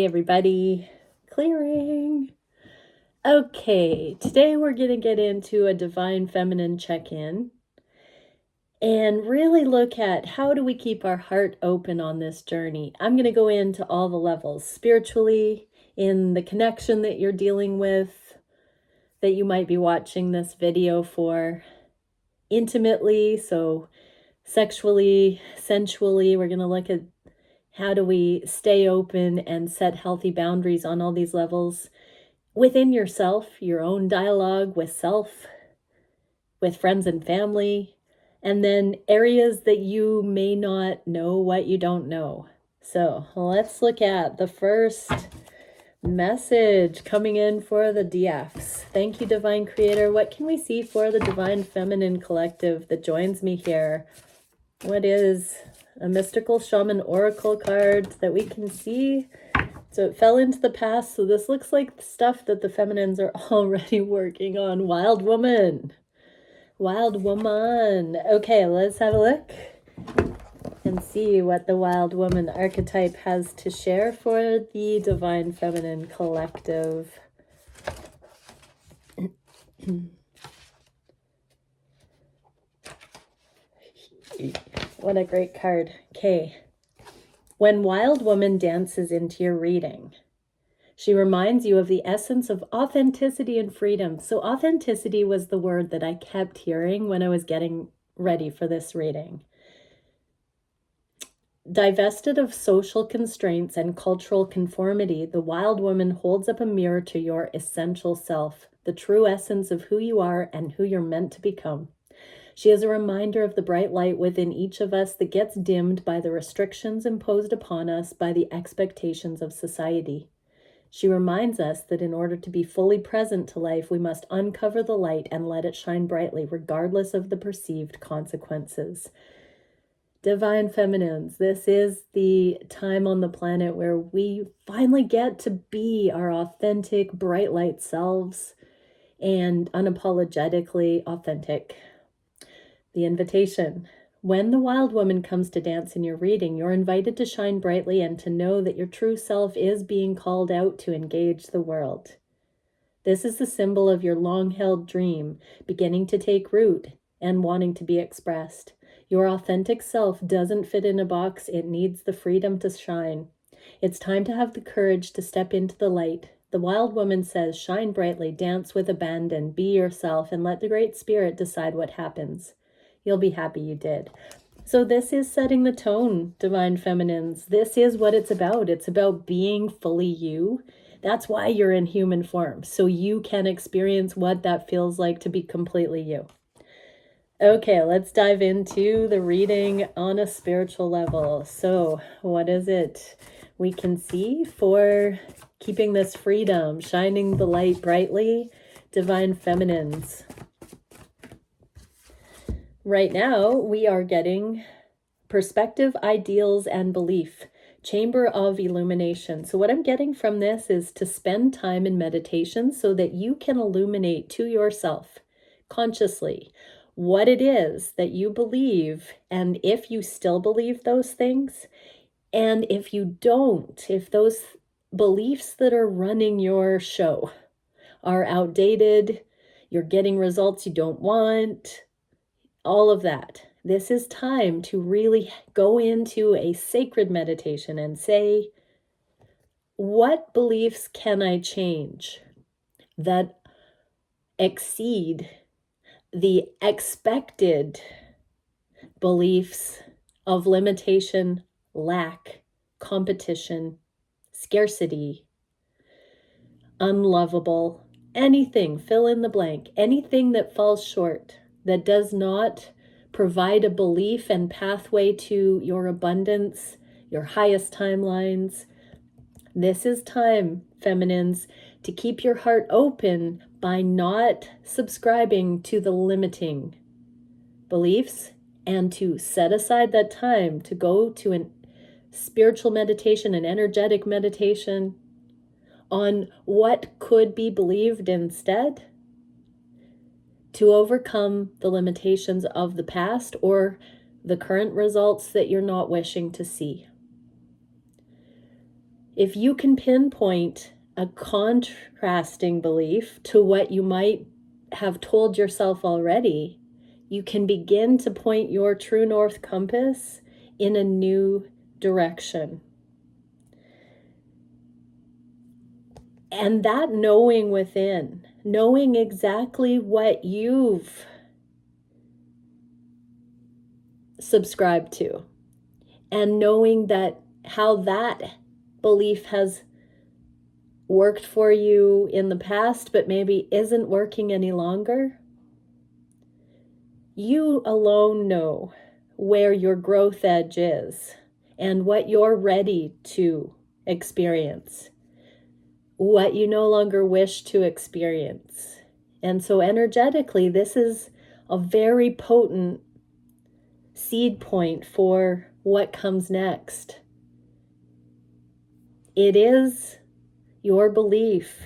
Hey everybody, clearing. Okay, today we're going to get into a divine feminine check-in and really look at how do we keep our heart open on this journey. I'm going to go into all the levels, spiritually, in the connection that you're dealing with, that you might be watching this video for, intimately, so sexually, sensually. We're going to look at how do we stay open and set healthy boundaries on all these levels within yourself, your own dialogue with self, with friends and family, and then areas that you may not know what you don't know. So let's look at the first message coming in for the DFs. Thank you, Divine Creator. What can we see for the Divine Feminine Collective that joins me here? What is a mystical shaman oracle card that we can see? So it fell into the past. So this looks like the stuff that the feminines are already working on. Wild woman. Wild woman. Okay, let's have a look and see what the wild woman archetype has to share for the Divine Feminine Collective. What a great card. Okay. When Wild Woman dances into your reading, she reminds you of the essence of authenticity and freedom. So authenticity was the word that I kept hearing when I was getting ready for this reading. Divested of social constraints and cultural conformity, the wild woman holds up a mirror to your essential self, the true essence of who you are and who you're meant to become. She is a reminder of the bright light within each of us that gets dimmed by the restrictions imposed upon us by the expectations of society. She reminds us that in order to be fully present to life, we must uncover the light and let it shine brightly, regardless of the perceived consequences. Divine Feminines, this is the time on the planet where we finally get to be our authentic, bright light selves and unapologetically authentic. The invitation. When the wild woman comes to dance in your reading, you're invited to shine brightly and to know that your true self is being called out to engage the world. This is the symbol of your long-held dream beginning to take root and wanting to be expressed. Your authentic self doesn't fit in a box. It needs the freedom to shine. It's time to have the courage to step into the light. The wild woman says, shine brightly, dance with abandon, be yourself, and let the Great Spirit decide what happens. You'll be happy you did. So this is setting the tone, Divine Feminines. This is what it's about. It's about being fully you. That's why you're in human form, so you can experience what that feels like to be completely you. Okay, let's dive into the reading on a spiritual level. So what is it we can see for keeping this freedom, shining the light brightly, Divine Feminines? Right now, we are getting perspective, ideals, and belief. Chamber of illumination. So what I'm getting from this is to spend time in meditation so that you can illuminate to yourself consciously what it is that you believe, and if you still believe those things, and if you don't, if those beliefs that are running your show are outdated, you're getting results you don't want, all of that. This is time to really go into a sacred meditation and say, what beliefs can I change that exceed the expected beliefs of limitation, lack, competition, scarcity, unlovable, anything, fill in the blank, anything that falls short, that does not provide a belief and pathway to your abundance, your highest timelines. This is time, feminines, to keep your heart open by not subscribing to the limiting beliefs and to set aside that time to go to a spiritual meditation, an energetic meditation on what could be believed instead, to overcome the limitations of the past or the current results that you're not wishing to see. If you can pinpoint a contrasting belief to what you might have told yourself already, you can begin to point your true north compass in a new direction. And that knowing within, knowing exactly what you've subscribed to, and knowing that how that belief has worked for you in the past, but maybe isn't working any longer, you alone know where your growth edge is and what you're ready to experience, what you no longer wish to experience. And so energetically, this is a very potent seed point for what comes next. It is your belief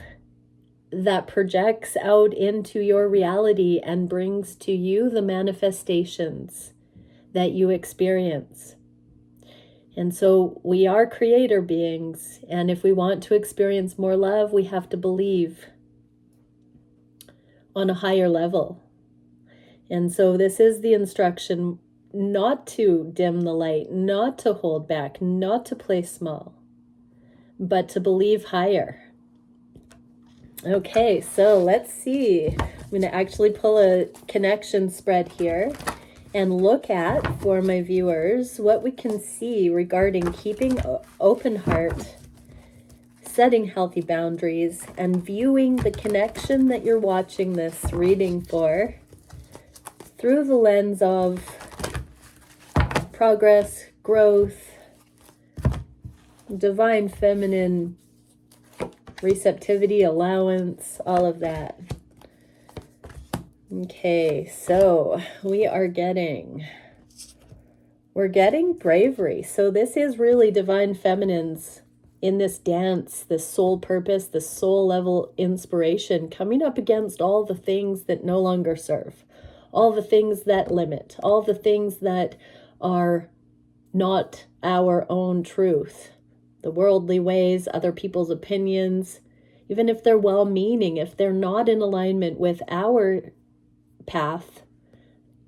that projects out into your reality and brings to you the manifestations that you experience. And so we are creator beings, and if we want to experience more love, we have to believe on a higher level. And so this is the instruction not to dim the light, not to hold back, not to play small, but to believe higher. Okay, so let's see. I'm going to actually pull a connection spread here and look at, for my viewers, what we can see regarding keeping open heart, setting healthy boundaries, and viewing the connection that you're watching this reading for through the lens of progress, growth, divine feminine receptivity, allowance, all of that. Okay, so we're getting bravery. So this is really divine feminines in this dance, this soul purpose, this soul level inspiration, coming up against all the things that no longer serve, all the things that limit, all the things that are not our own truth, the worldly ways, other people's opinions, even if they're well-meaning, if they're not in alignment with our path,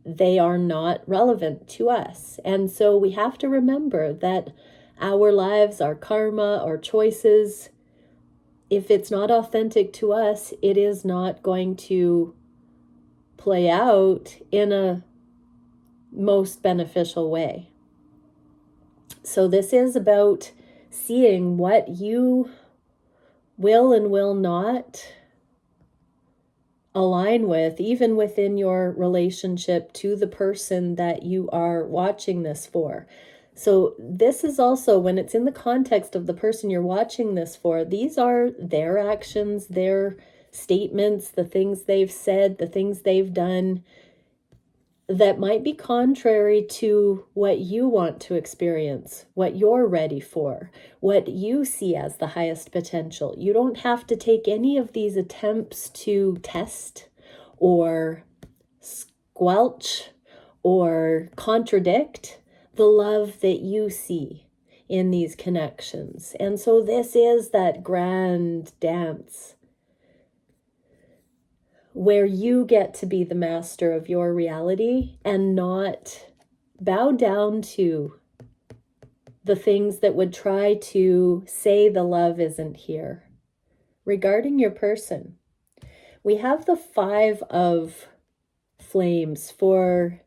they are not relevant to us. And so we have to remember that our lives, our karma, our choices, if it's not authentic to us, it is not going to play out in a most beneficial way. So this is about seeing what you will and will not align with, even within your relationship to the person that you are watching this for. So this is also, when it's in the context of the person you're watching this for, these are their actions, their statements, the things they've said, the things they've done that might be contrary to what you want to experience, what you're ready for, what you see as the highest potential. You don't have to take any of these attempts to test or squelch or contradict the love that you see in these connections. And so this is that grand dance where you get to be the master of your reality and not bow down to the things that would try to say the love isn't here. Regarding your person, we have the 5 of flames for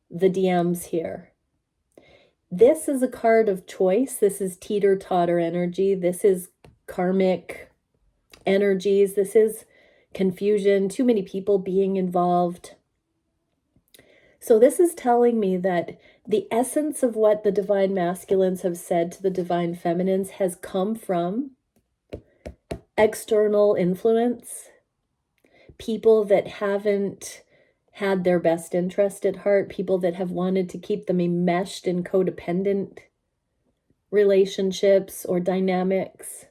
the DMs here. This is a card of choice. This is teeter-totter energy. This is karmic energies. This is confusion, too many people being involved. So this is telling me that the essence of what the divine masculines have said to the divine feminines has come from external influence, people that haven't had their best interest at heart, people that have wanted to keep them enmeshed in codependent relationships or dynamics,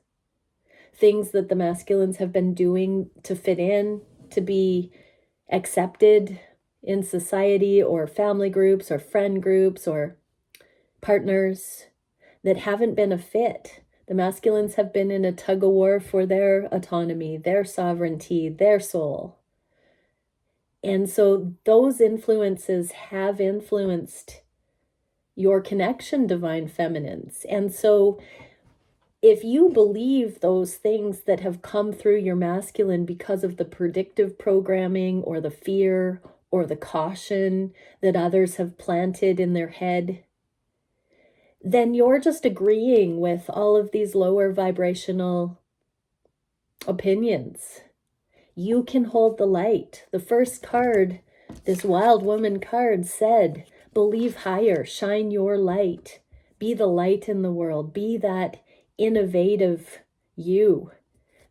things that the masculines have been doing to fit in, to be accepted in society or family groups or friend groups or partners that haven't been a fit, The masculines have been in a tug of war for their autonomy, their sovereignty, their soul. And so those influences have influenced your connection, divine feminines. And so if you believe those things that have come through your masculine because of the predictive programming or the fear or the caution that others have planted in their head, then you're just agreeing with all of these lower vibrational opinions. You can hold the light. The first card, this wild woman card, said, believe higher, shine your light, be the light in the world, be that innovative you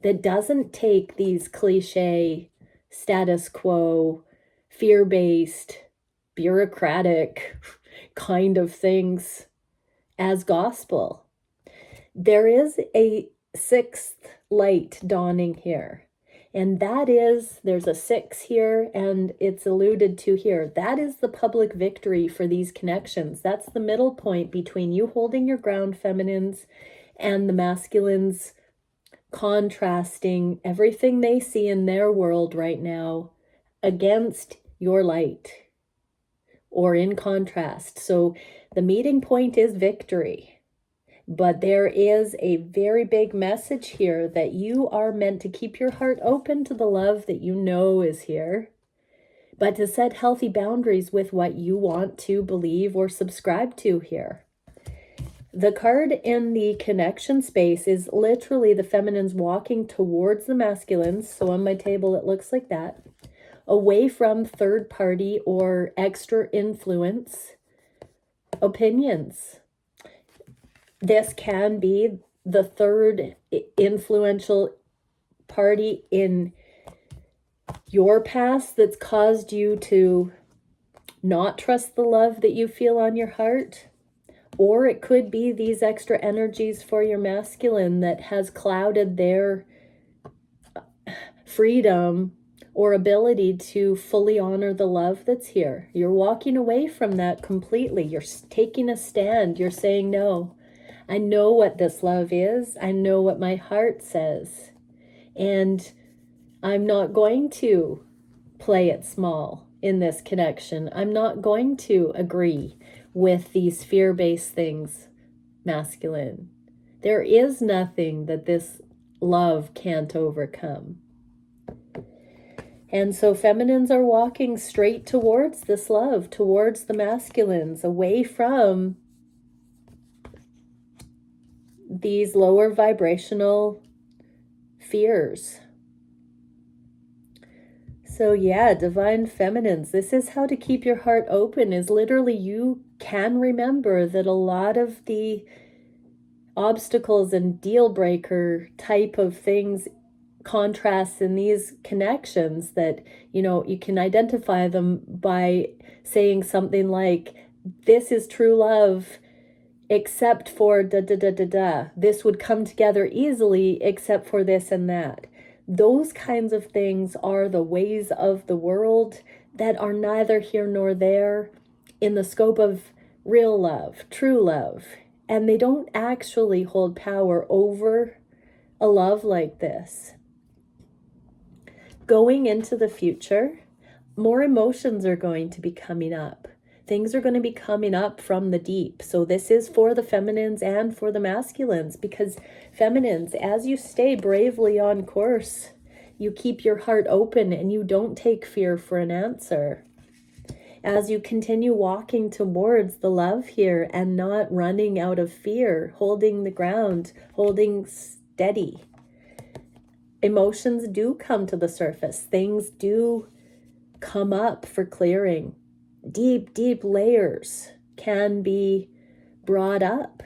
that doesn't take these cliche, status quo, fear-based, bureaucratic kind of things as gospel. There is a sixth light dawning here. And that is, there's a 6 here, and it's alluded to here. That is the public victory for these connections. That's the middle point between you holding your ground, feminines, and the masculines contrasting everything they see in their world right now against your light, or in contrast. So the meeting point is victory. But there is a very big message here that you are meant to keep your heart open to the love that you know is here, but to set healthy boundaries with what you want to believe or subscribe to here. The card in the connection space is literally the feminines walking towards the masculines. So on my table, it looks like that. Away from third party or extra influence opinions. This can be the third influential party in your past that's caused you to not trust the love that you feel on your heart. Or it could be these extra energies for your masculine that has clouded their freedom or ability to fully honor the love that's here. You're walking away from that completely. You're taking a stand. You're saying, no, I know what this love is. I know what my heart says. And I'm not going to play it small in this connection. I'm not going to agree with these fear-based things, masculine. There is nothing that this love can't overcome. And so feminines are walking straight towards this love, towards the masculines, away from these lower vibrational fears. So yeah, divine feminines, this is how to keep your heart open, is literally you can remember that a lot of the obstacles and deal breaker type of things, contrasts in these connections, that, you know, you can identify them by saying something like, this is true love, except for da da da da da. This would come together easily except for this and that. Those kinds of things are the ways of the world that are neither here nor there in the scope of real love, true love. And they don't actually hold power over a love like this. Going into the future, more emotions are going to be coming up. Things are going to be coming up from the deep. So this is for the feminines and for the masculines, because feminines, as you stay bravely on course, you keep your heart open and you don't take fear for an answer. As you continue walking towards the love here and not running out of fear, holding the ground, holding steady. Emotions do come to the surface. Things do come up for clearing. Deep, deep layers can be brought up.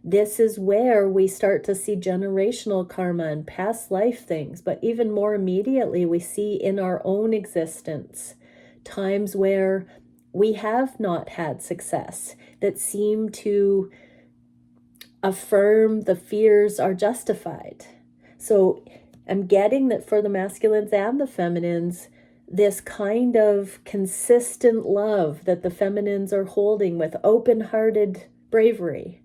This is where we start to see generational karma and past life things, but even more immediately, we see in our own existence times where we have not had success that seem to affirm the fears are justified. So I'm getting that for the masculines and the feminines, this kind of consistent love that the feminines are holding with open-hearted bravery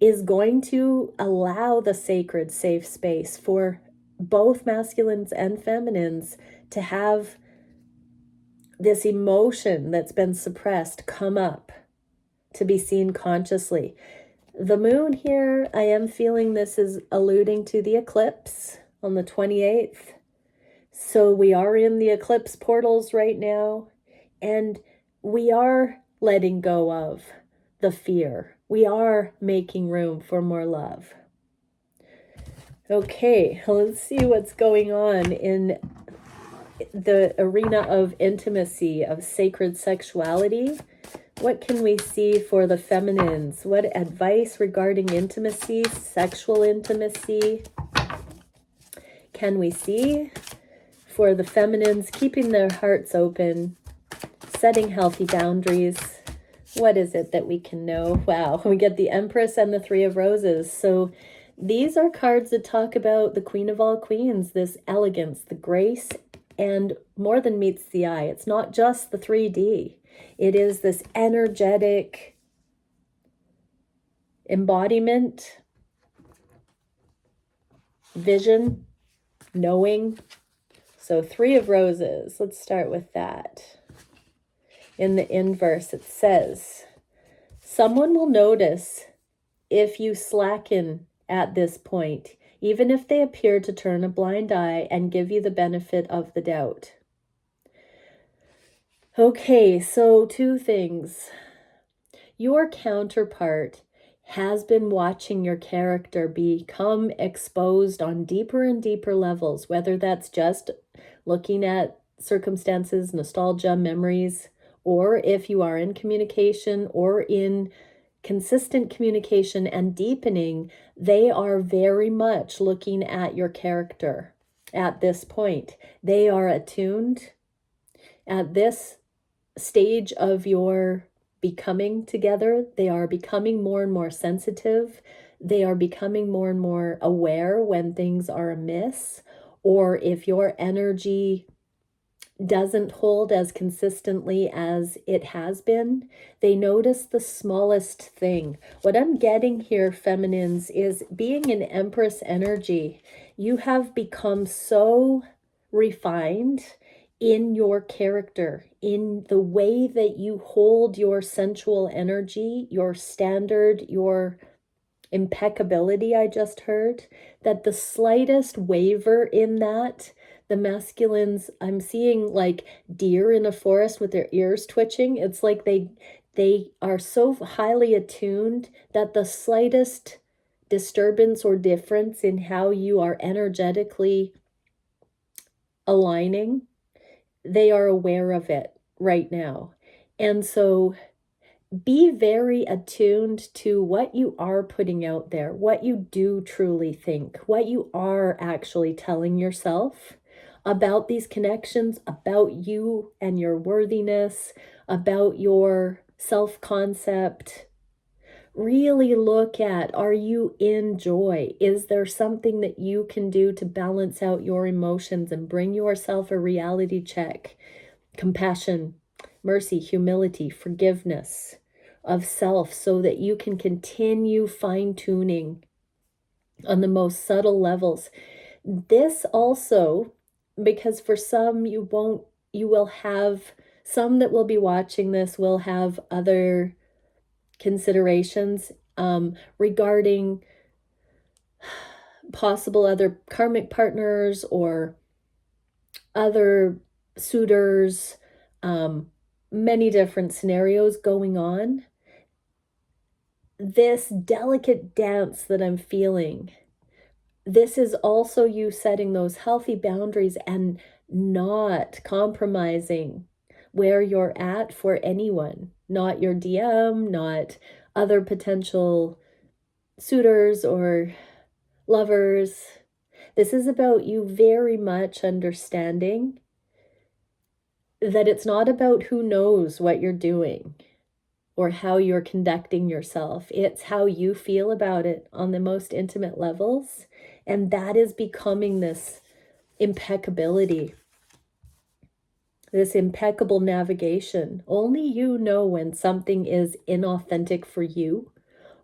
is going to allow the sacred safe space for both masculines and feminines to have this emotion that's been suppressed come up, to be seen consciously. The moon here, I am feeling this is alluding to the eclipse on the 28th. So we are in the eclipse portals right now, and we are letting go of the fear. We are making room for more love. Okay, let's see what's going on in the arena of intimacy, of sacred sexuality. What can we see for the feminines? What advice regarding intimacy, sexual intimacy, can we see for the feminines? Keeping their hearts open, setting healthy boundaries. What is it that we can know? Wow, we get the Empress and the Three of Roses. So these are cards that talk about the Queen of all Queens, this elegance, the grace, and more than meets the eye. It's not just the 3D. It is this energetic embodiment, vision, knowing. So Three of Roses, let's start with that. In the inverse, it says, someone will notice if you slacken at this point, even if they appear to turn a blind eye and give you the benefit of the doubt. Okay, so two things. Your counterpart has been watching your character become exposed on deeper and deeper levels, whether that's just looking at circumstances, nostalgia, memories, or if you are in communication or in consistent communication and deepening, they are very much looking at your character at this point. They are attuned at this stage of your becoming together. They are becoming more and more sensitive. They are becoming more and more aware when things are amiss, or if your energy doesn't hold as consistently as it has been. They notice the smallest thing. What I'm getting here, feminines, is being an Empress energy. You have become so refined in your character, in the way that you hold your sensual energy, your standard, your impeccability, I just heard, that the slightest waver in that, the masculines, I'm seeing like deer in a forest with their ears twitching. It's like they are so highly attuned that the slightest disturbance or difference in how you are energetically aligning, they are aware of it right now. And so be very attuned to what you are putting out there, what you do truly think, what you are actually telling yourself about these connections, about you and your worthiness, about your self-concept. Really look at, are you in joy? Is there something that you can do to balance out your emotions and bring yourself a reality check? Compassion, mercy, humility, forgiveness of self, so that you can continue fine-tuning on the most subtle levels. This also, because for some you will have, some that will be watching this will have other considerations regarding possible other karmic partners or other suitors, many different scenarios going on. This delicate dance that I'm feeling, this is also you setting those healthy boundaries and not compromising where you're at for anyone, not your DM, not other potential suitors or lovers. This is about you very much understanding that it's not about who knows what you're doing or how you're conducting yourself. It's how you feel about it on the most intimate levels. And that is becoming this impeccability, this impeccable navigation. Only you know when something is inauthentic for you,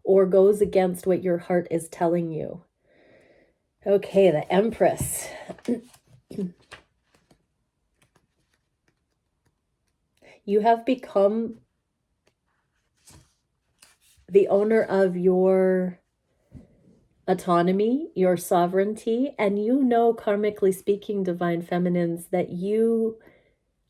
or goes against what your heart is telling you. Okay, the Empress. You have become the owner of your autonomy, your sovereignty, and you know, karmically speaking, divine feminines, that you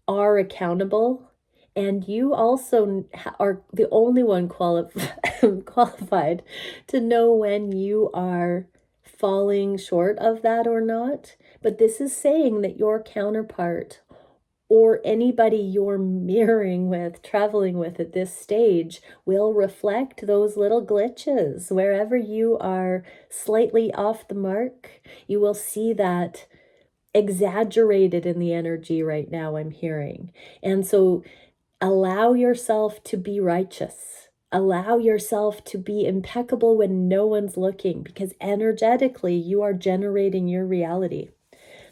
are accountable, and you also are the only one qualified to know when you are falling short of that or not. But this is saying that your counterpart or anybody you're mirroring with, traveling with at this stage, will reflect those little glitches. Wherever you are slightly off the mark, you will see that exaggerated in the energy right now, I'm hearing. And so allow yourself to be righteous. Allow yourself to be impeccable when no one's looking, because energetically you are generating your reality.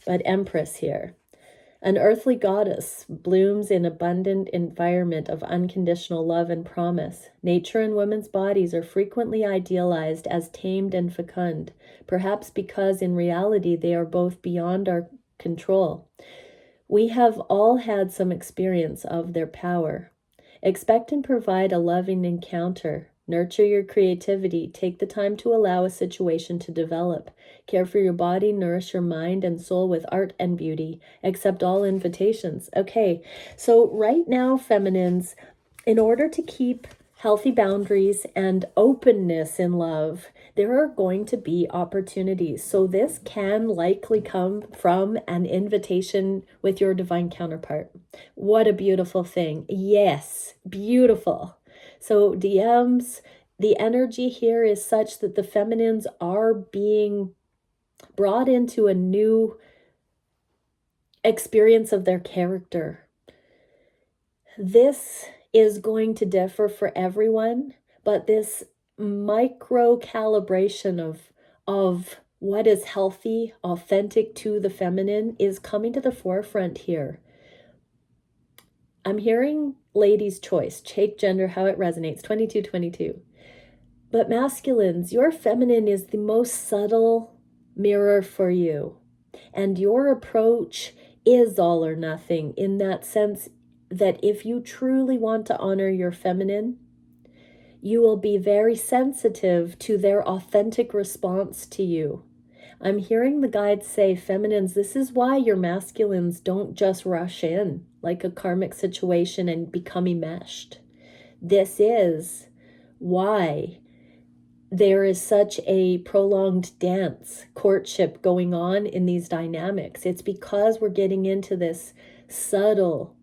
But Empress here. An earthly goddess blooms in abundant environment of unconditional love and promise. Nature and women's bodies are frequently idealized as tamed and fecund, perhaps because in reality they are both beyond our control. We have all had some experience of their power. Expect and provide a loving encounter. Nurture your creativity. Take the time to allow a situation to develop. Care for your body, nourish your mind and soul with art and beauty. Accept all invitations. Okay, so right now, feminines, in order to keep healthy boundaries and openness in love, there are going to be opportunities. So this can likely come from an invitation with your divine counterpart. What a beautiful thing. Yes, beautiful. So DMs, the energy here is such that the feminines are being brought into a new experience of their character. This is going to differ for everyone, but this micro calibration of what is healthy, authentic to the feminine is coming to the forefront here. I'm hearing ladies' choice, take gender, how it resonates, 2222. But masculines, your feminine is the most subtle mirror for you. And your approach is all or nothing in that sense that if you truly want to honor your feminine, you will be very sensitive to their authentic response to you. I'm hearing the guides say, feminines, this is why your masculines don't just rush in like a karmic situation and become enmeshed. This is why there is such a prolonged dance, courtship going on in these dynamics. It's because we're getting into this subtle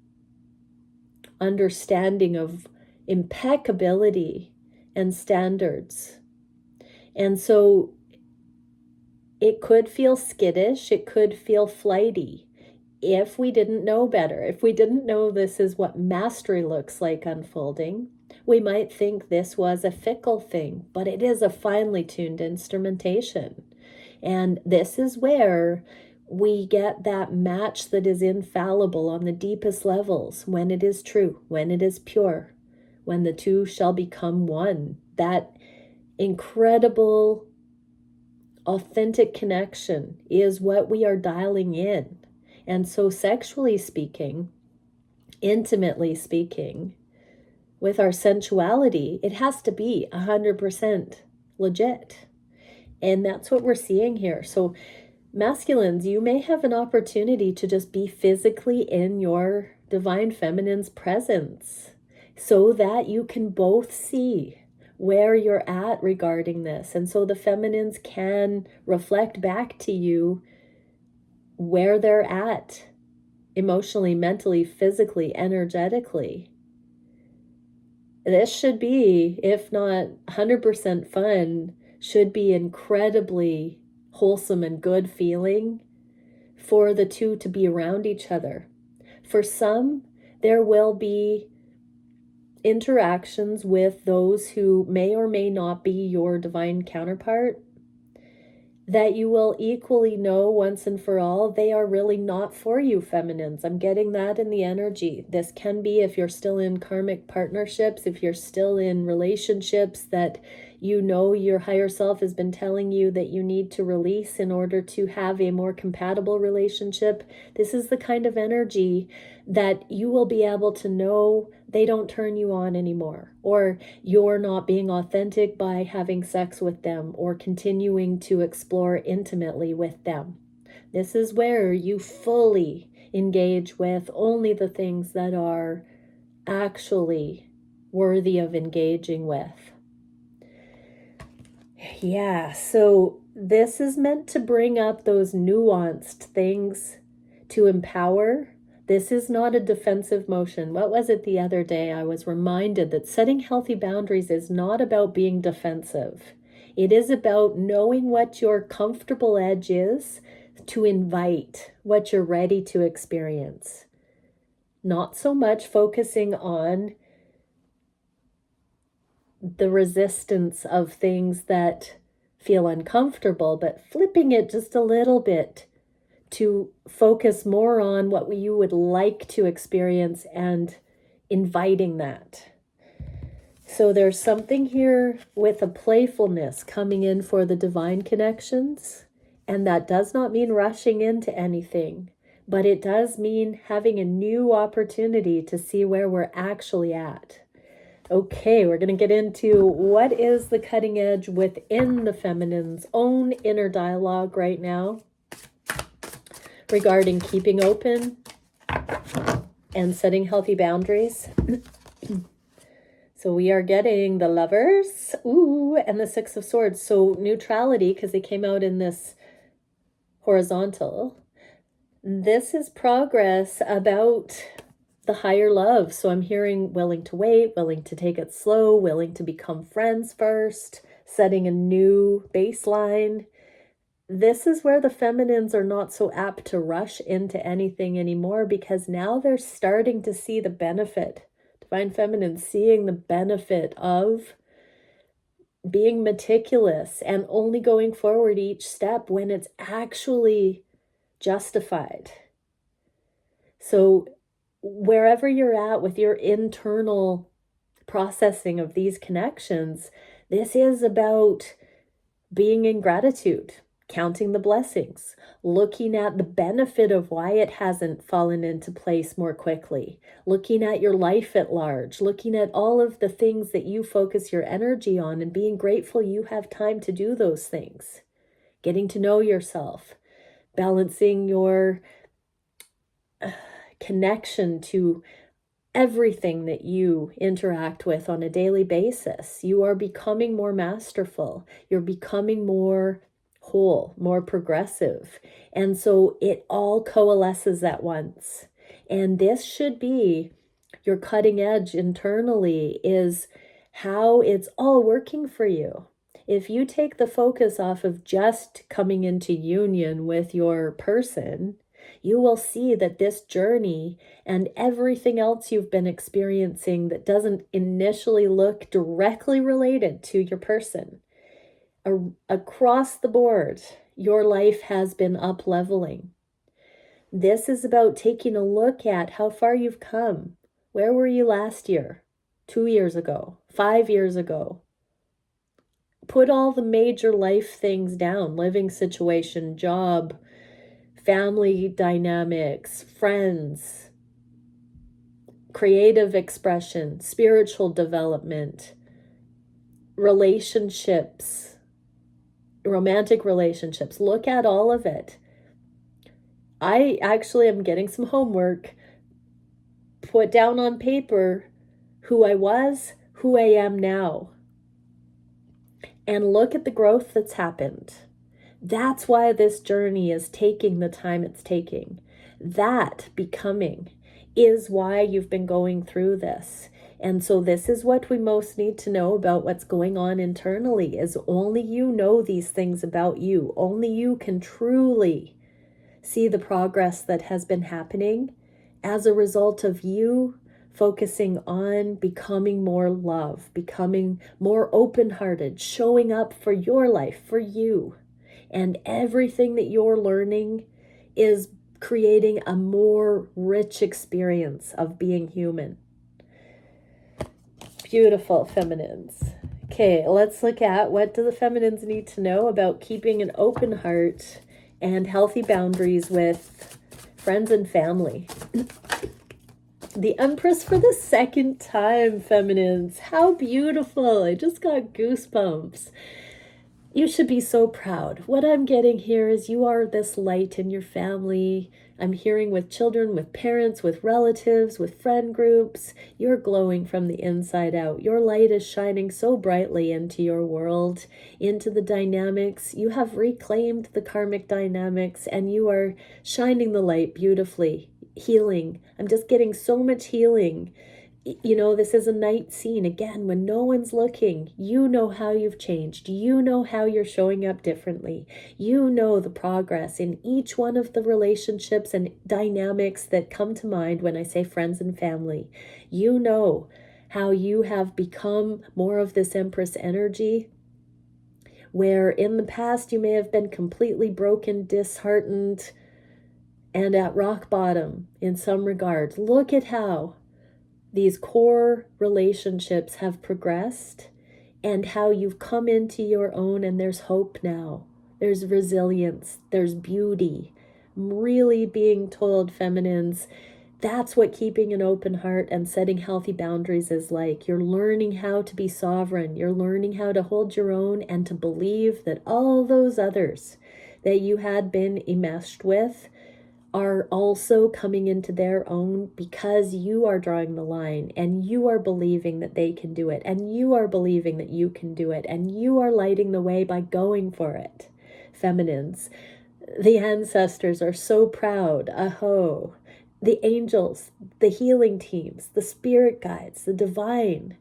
understanding of impeccability and standards. And so it could feel skittish, it could feel flighty if we didn't know better. If we didn't know this is what mastery looks like unfolding, we might think this was a fickle thing, but it is a finely tuned instrumentation. And this is where we get that match that is infallible on the deepest levels, when it is true, when it is pure, when the two shall become one. That incredible, authentic connection is what we are dialing in. And so sexually speaking, intimately speaking, with our sensuality, it has to be 100% legit. And that's what we're seeing here. So masculines, you may have an opportunity to just be physically in your divine feminine's presence so that you can both see where you're at regarding this. And so the feminines can reflect back to you where they're at emotionally, mentally, physically, energetically. This should be, if not 100% fun, should be incredibly wholesome and good feeling for the two to be around each other. For some, there will be interactions with those who may or may not be your divine counterpart that you will equally know once and for all, they are really not for you, feminines. I'm getting that in the energy. This can be if you're still in karmic partnerships, if you're still in relationships that you know your higher self has been telling you that you need to release in order to have a more compatible relationship. This is the kind of energy that you will be able to know they don't turn you on anymore, or you're not being authentic by having sex with them or continuing to explore intimately with them. This is where you fully engage with only the things that are actually worthy of engaging with. Yeah, so this is meant to bring up those nuanced things to empower. This is not a defensive motion. What was it the other day? I was reminded that setting healthy boundaries is not about being defensive. It is about knowing what your comfortable edge is to invite what you're ready to experience. Not so much focusing on the resistance of things that feel uncomfortable, but flipping it just a little bit to focus more on what you would like to experience and inviting that. So there's something here with a playfulness coming in for the divine connections, and that does not mean rushing into anything, but it does mean having a new opportunity to see where we're actually at. Okay, we're going to get into what is the cutting edge within the feminine's own inner dialogue right now regarding keeping open and setting healthy boundaries. So we are getting the Lovers, and the Six of Swords. So neutrality, because they came out in this horizontal. This is progress about the higher love. So I'm hearing willing to wait, willing to take it slow, willing to become friends first, setting a new baseline. This is where the feminines are not so apt to rush into anything anymore, because now they're starting to see the benefit. Divine feminine seeing the benefit of being meticulous and only going forward each step when it's actually justified. So wherever you're at with your internal processing of these connections, this is about being in gratitude, counting the blessings, looking at the benefit of why it hasn't fallen into place more quickly, looking at your life at large, looking at all of the things that you focus your energy on and being grateful you have time to do those things, getting to know yourself, balancing your connection to everything that you interact with on a daily basis. You are becoming more masterful. You're becoming more whole, more progressive. And so it all coalesces at once. And this should be your cutting edge internally, is how it's all working for you. If you take the focus off of just coming into union with your person, you will see that this journey and everything else you've been experiencing that doesn't initially look directly related to your person, across the board, your life has been up-leveling. This is about taking a look at how far you've come. Where were you last year, 2 years ago, 5 years ago? Put all the major life things down: living situation, job, family dynamics, friends, creative expression, spiritual development, relationships, romantic relationships. Look at all of it. I actually am getting some homework. Put down on paper who I was, who I am now, and look at the growth that's happened. That's why this journey is taking the time it's taking. That becoming is why you've been going through this. And so this is what we most need to know about what's going on internally, is only you know these things about you. Only you can truly see the progress that has been happening as a result of you focusing on becoming more love, becoming more open-hearted, showing up for your life, for you. And everything that you're learning is creating a more rich experience of being human. Beautiful feminines. Okay, let's look at what do the feminines need to know about keeping an open heart and healthy boundaries with friends and family. The Empress for the second time, feminines. How beautiful. I just got goosebumps. You should be so proud. What I'm getting here is you are this light in your family. I'm hearing with children, with parents, with relatives, with friend groups. You're glowing from the inside out. Your light is shining so brightly into your world, into the dynamics. You have reclaimed the karmic dynamics and you are shining the light beautifully. Healing. I'm just getting so much healing. You know, this is a night scene. Again, when no one's looking, you know how you've changed. You know how you're showing up differently. You know the progress in each one of the relationships and dynamics that come to mind when I say friends and family. You know how you have become more of this Empress energy, where in the past you may have been completely broken, disheartened, and at rock bottom in some regard. Look at how these core relationships have progressed and how you've come into your own, and there's hope now. There's resilience. There's beauty. I'm really being told, feminines, that's what keeping an open heart and setting healthy boundaries is like. You're learning how to be sovereign. You're learning how to hold your own and to believe that all those others that you had been enmeshed with are also coming into their own because you are drawing the line and you are believing that they can do it and you are believing that you can do it and you are lighting the way by going for it. Feminines, the ancestors are so proud. Aho. The angels, the healing teams, the spirit guides, the divine.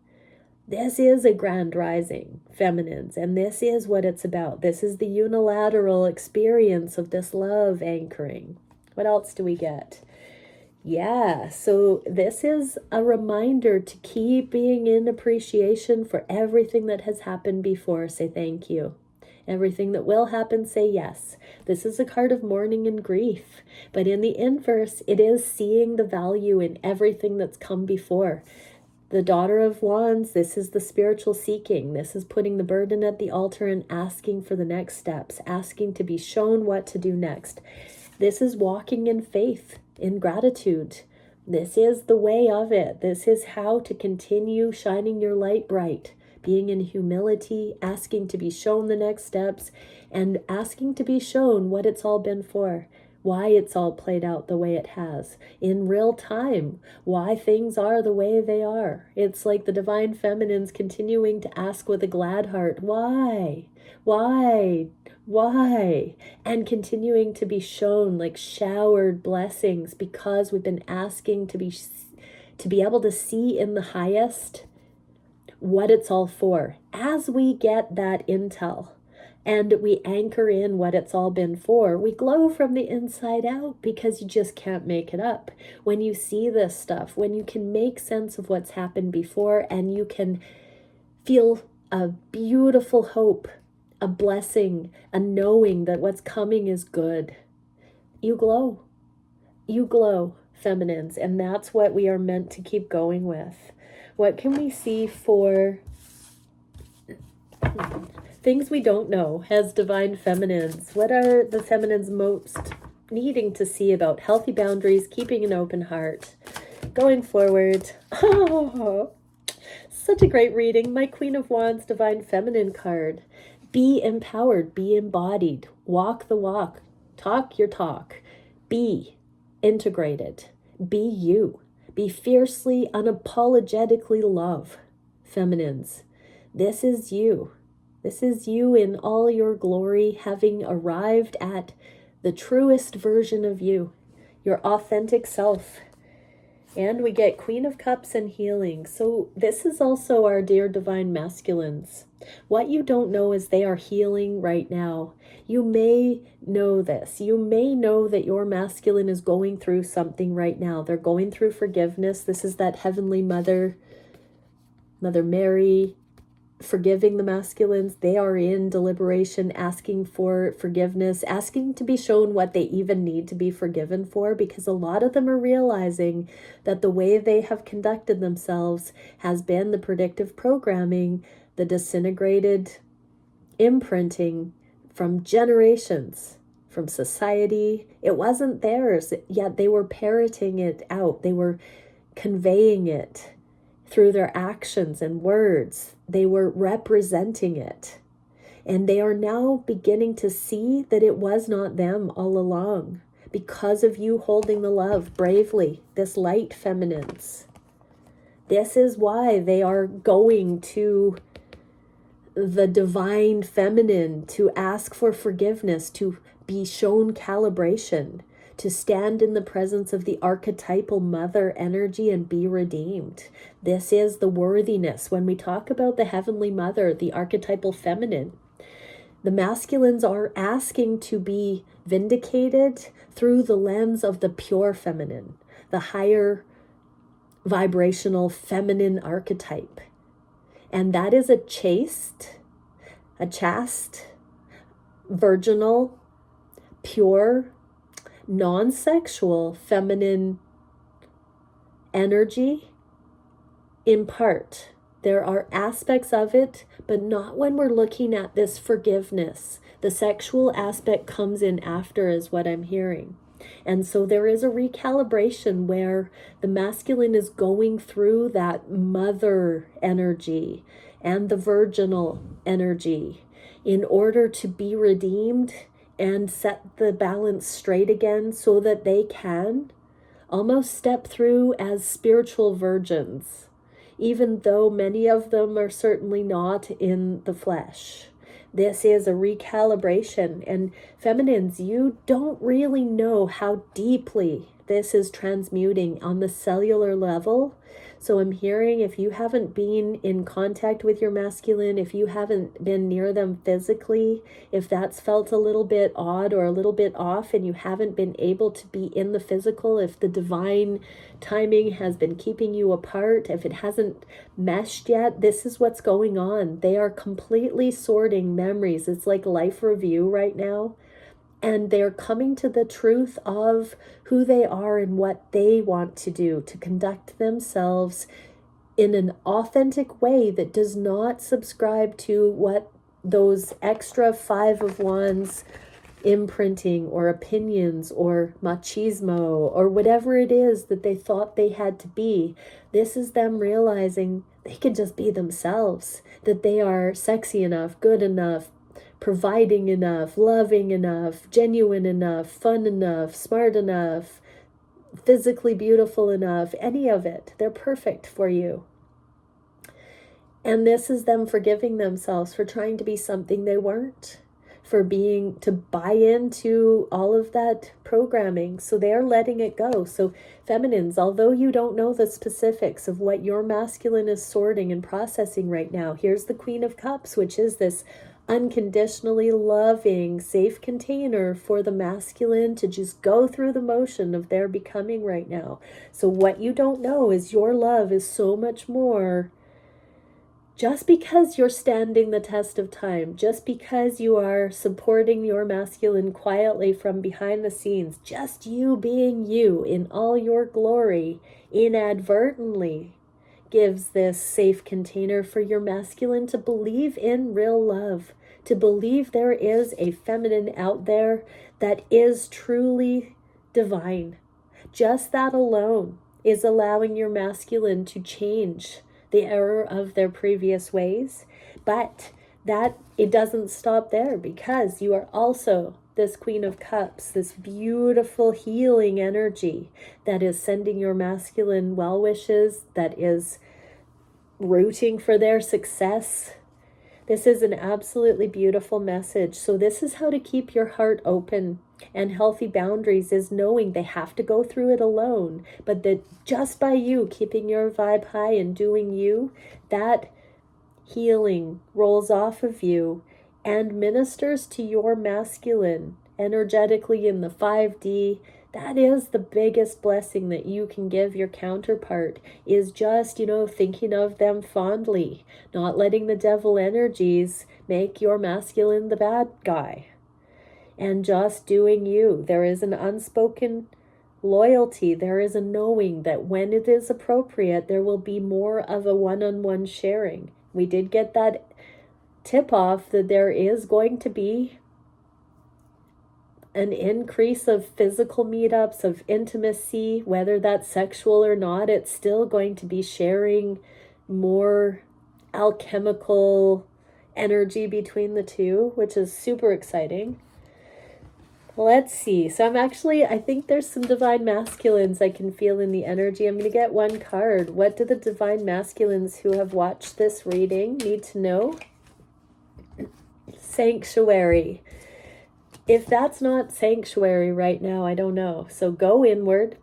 This is a grand rising, feminines, and this is what it's about. This is the unilateral experience of this love anchoring. What else do we get? Yeah, so this is a reminder to keep being in appreciation for everything that has happened before. Say thank you. Everything that will happen, say yes. This is a card of mourning and grief, but in the inverse, it is seeing the value in everything that's come before. The Daughter of Wands, this is the spiritual seeking. This is putting the burden at the altar and asking for the next steps, asking to be shown what to do next. This is walking in faith, in gratitude. This is the way of it. This is how to continue shining your light bright, being in humility, asking to be shown the next steps, and asking to be shown what it's all been for, why it's all played out the way it has, in real time, why things are the way they are. It's like the divine feminines continuing to ask with a glad heart, why? Why? And continuing to be shown like showered blessings because we've been asking to be able to see in the highest what it's all for. As we get that intel and we anchor in what it's all been for, we glow from the inside out because you just can't make it up. When you see this stuff, when you can make sense of what's happened before and you can feel a beautiful hope, a blessing, a knowing that what's coming is good. You glow. You glow, feminines, and that's what we are meant to keep going with. What can we see for things we don't know as divine feminines? What are the feminines most needing to see about healthy boundaries, keeping an open heart, going forward? Oh, such a great reading. My Queen of Wands Divine Feminine card. Be empowered, be embodied, walk the walk, talk your talk, be integrated, be you, be fiercely, unapologetically love, feminines. This is you. This is you in all your glory, having arrived at the truest version of you, your authentic self. And we get Queen of Cups and healing. So this is also our dear divine masculines. What you don't know is they are healing right now. You may know this. You may know that your masculine is going through something right now. They're going through forgiveness. This is that Heavenly Mother, Mother Mary, forgiving the masculines. They are in deliberation, asking for forgiveness, asking to be shown what they even need to be forgiven for, because a lot of them are realizing that the way they have conducted themselves has been the predictive programming the disintegrated imprinting from generations, from society. It wasn't theirs, yet they were parroting it out. They were conveying it through their actions and words. They were representing it. And they are now beginning to see that it was not them all along, because of you holding the love bravely, this light feminines. This is why they are going to the divine feminine to ask for forgiveness, to be shown calibration, to stand in the presence of the archetypal mother energy and be redeemed. This is the worthiness. When we talk about the heavenly mother, the archetypal feminine, the masculines are asking to be vindicated through the lens of the pure feminine, the higher vibrational feminine archetype. And that is a chaste, virginal, pure, non-sexual feminine energy in part. There are aspects of it, but not when we're looking at this forgiveness. The sexual aspect comes in after, is what I'm hearing. And so there is a recalibration where the masculine is going through that mother energy and the virginal energy in order to be redeemed and set the balance straight again, so that they can almost step through as spiritual virgins, even though many of them are certainly not in the flesh. This is a recalibration. And feminines, you don't really know how deeply this is transmuting on the cellular level. So I'm hearing, if you haven't been in contact with your masculine, if you haven't been near them physically, if that's felt a little bit odd or a little bit off and you haven't been able to be in the physical, if the divine timing has been keeping you apart, if it hasn't meshed yet, this is what's going on. They are completely sorting memories. It's like life review right now. And they're coming to the truth of who they are and what they want to do to conduct themselves in an authentic way that does not subscribe to what those extra 5 of Wands imprinting or opinions or machismo or whatever it is that they thought they had to be. This is them realizing they can just be themselves, that they are sexy enough, good enough, providing enough, loving enough, genuine enough, fun enough, smart enough, physically beautiful enough, any of it. They're perfect for you. And this is them forgiving themselves for trying to be something they weren't, for being to buy into all of that programming. So they are letting it go. So feminines, although you don't know the specifics of what your masculine is sorting and processing right now, here's the Queen of Cups, which is this unconditionally loving, safe container for the masculine to just go through the motion of their becoming right now. So what you don't know is your love is so much more. Just because you're standing the test of time, just because you are supporting your masculine quietly from behind the scenes, just you being you in all your glory, inadvertently gives this safe container for your masculine to believe in real love, to believe there is a feminine out there that is truly divine. Just that alone is allowing your masculine to change the error of their previous ways. But that it doesn't stop there, because you are also this Queen of Cups, this beautiful healing energy that is sending your masculine well wishes, that is rooting for their success. This is an absolutely beautiful message. So this is how to keep your heart open, and healthy boundaries is knowing they have to go through it alone, but that just by you keeping your vibe high and doing you, that healing rolls off of you and ministers to your masculine energetically in the 5D. That is the biggest blessing that you can give your counterpart, is just, thinking of them fondly, not letting the devil energies make your masculine the bad guy, and just doing you. There is an unspoken loyalty. There is a knowing that when it is appropriate, there will be more of a one-on-one sharing. We did get that tip off that there is going to be an increase of physical meetups, of intimacy, whether that's sexual or not. It's still going to be sharing more alchemical energy between the two, which is super exciting. Let's see. So I think there's some divine masculines I can feel in the energy. I'm going to get one card. What do the divine masculines who have watched this reading need to know? Sanctuary. If that's not sanctuary right now, I don't know. So go inward.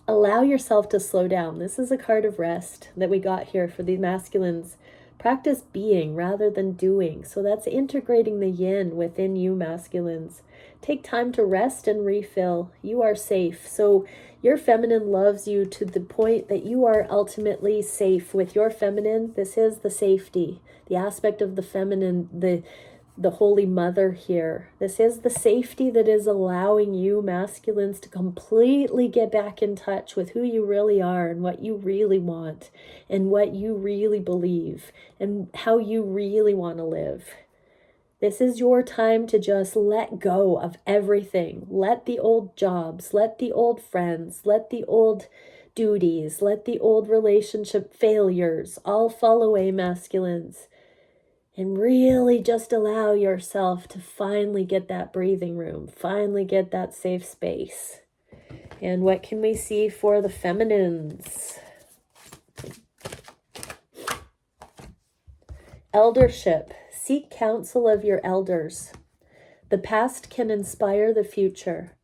Allow yourself to slow down. This is a card of rest that we got here for the masculines. Practice being rather than doing. So that's integrating the yin within you, masculines. Take time to rest and refill. You are safe. So your feminine loves you to the point that you are ultimately safe with your feminine. This is the safety, the aspect of the feminine, the Holy Mother here. This is the safety that is allowing you, masculines, to completely get back in touch with who you really are and what you really want and what you really believe and how you really want to live. This is your time to just let go of everything. Let the old jobs, let the old friends, let the old duties, let the old relationship failures all fall away, masculines. And really just allow yourself to finally get that breathing room, finally get that safe space. And what can we see for the feminines? Eldership. Seek counsel of your elders. The past can inspire the future.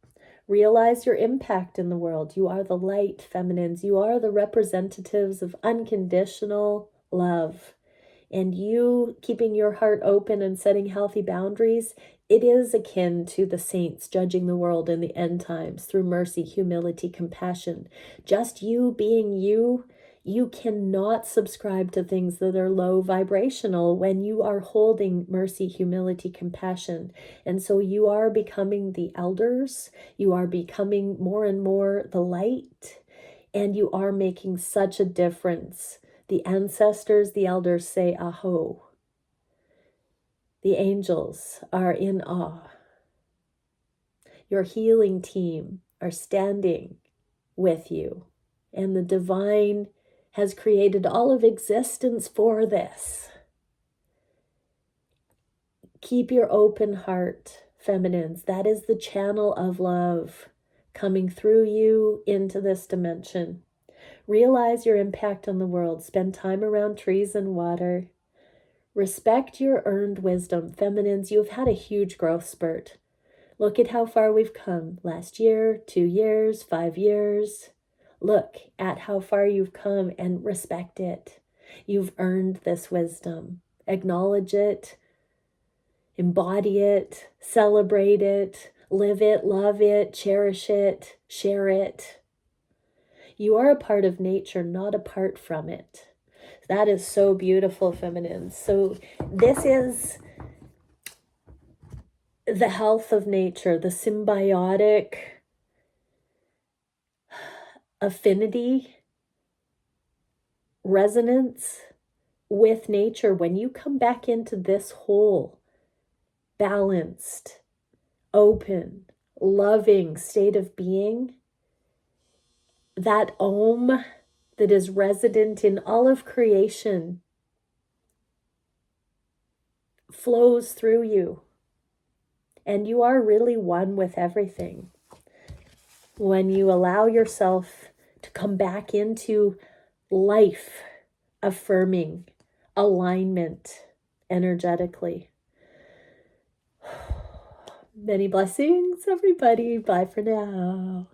Realize your impact in the world. You are the light, feminines. You are the representatives of unconditional love. And you keeping your heart open and setting healthy boundaries, it is akin to the saints judging the world in the end times through mercy, humility, compassion. Just you being you, you cannot subscribe to things that are low vibrational when you are holding mercy, humility, compassion. And so you are becoming the elders, you are becoming more and more the light, and you are making such a difference. The ancestors, the elders say, aho. The angels are in awe. Your healing team are standing with you. And the divine has created all of existence for this. Keep your open heart, feminines. That is the channel of love coming through you into this dimension. Realize your impact on the world. Spend time around trees and water. Respect your earned wisdom. Feminines, you've had a huge growth spurt. Look at how far we've come. Last year, 2 years, 5 years. Look at how far you've come and respect it. You've earned this wisdom. Acknowledge it. Embody it. Celebrate it. Live it. Love it. Cherish it. Share it. You are a part of nature, not apart from it. That is so beautiful, feminines. So this is the health of nature, the symbiotic affinity, resonance with nature. When you come back into this whole, balanced, open, loving state of being, that Om that is resident in all of creation flows through you. And you are really one with everything. When you allow yourself to come back into life, affirming alignment energetically. Many blessings, everybody. Bye for now.